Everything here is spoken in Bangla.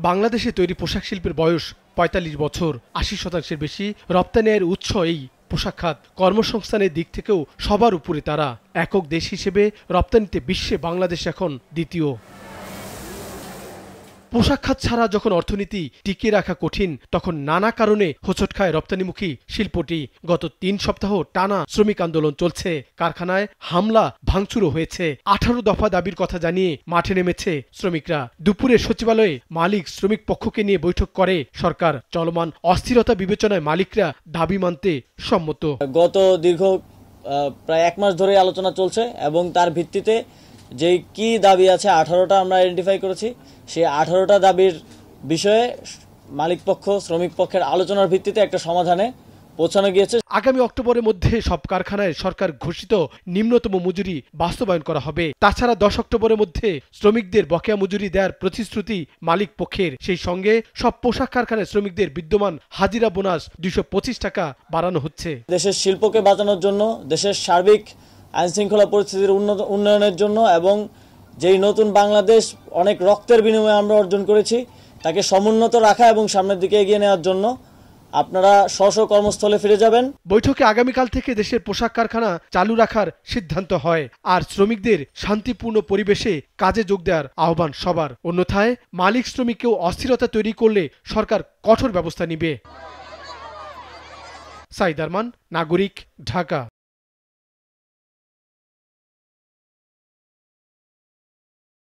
বাংলাদেশে তৈরি পোশাক শিল্পের বয়স ৪৫ বছর। ৮০% বেশি রপ্তানি আয়ের উৎস এই পোশাক খাত। কর্মসংস্থানের দিক থেকেও সবার উপরে তারা। একক দেশ হিসেবে রপ্তানিতে বিশ্বে বাংলাদেশ এখন দ্বিতীয়। পোশাক খাত ছাড়া যখন অর্থনীতি টিকিয়ে রাখা কঠিন, তখন নানা কারণে হোঁচট খায় রপ্তানিমুখী শিল্পটি। গত ৩ সপ্তাহ টানা শ্রমিক আন্দোলন চলছে, কারখানায় হামলা ভাঙচুরও হয়েছে। ১৮ দফা দাবির কথা জানিয়ে মাঠে নেমেছে শ্রমিকরা। দুপুরে সচিবালয়ে মালিক শ্রমিক পক্ষকে নিয়ে বৈঠক করে সরকার। চলমান অস্থিরতা বিবেচনায় মালিকরা দাবি মানতে সম্মত। গত দীর্ঘ প্রায় ১ মাস ধরে আলোচনা চলছে এবং তার ভিত্তিতে যে কি দাবি আছে 18টা আমরা আইডেন্টিফাই করেছি। সেই 18টা দাবির বিষয়ে মালিক পক্ষ শ্রমিক পক্ষের আলোচনার ভিত্তিতে একটা সমাধানে পৌঁছানো গিয়েছে। আগামী অক্টোবরের মধ্যে সব কারখানায় সরকার ঘোষিত নিম্নতম মজুরি বাস্তবায়ন করা হবে। তাছাড়া ১০ অক্টোবরের মধ্যে শ্রমিকদের বকেয়া মজুরি দেওয়ার প্রতিশ্রুতি মালিক পক্ষের। সেই সঙ্গে সব পোশাক কারখানায় শ্রমিকদের বিদ্যমান হাজিরা বোনাস ২২৫ টাকা বাড়ানো হচ্ছে। দেশের শিল্পকে বাঁচানোর জন্য, দেশের সার্বিক আইন শৃঙ্খলা পরিস্থিতির উন্নয়নের জন্য এবং যেই নতুন বাংলাদেশ অনেক রক্তের বিনিময়ে আমরা অর্জন করেছি, তাকে সমুন্নত রাখা এবং সামনের দিকে এগিয়ে নেওয়ার জন্য আপনারা স্ব কর্মস্থলে ফিরে যাবেন। বৈঠকে আগামীকাল থেকে দেশের পোশাক কারখানা চালু রাখার সিদ্ধান্ত হয় আর শ্রমিকদের শান্তিপূর্ণ পরিবেশে কাজে যোগ দেওয়ার আহ্বান সবার। অন্যথায় মালিক শ্রমিককেও অস্থিরতা তৈরি করলে সরকার কঠোর ব্যবস্থা নিবে। সাইদ আরমান, নাগরিক, ঢাকা।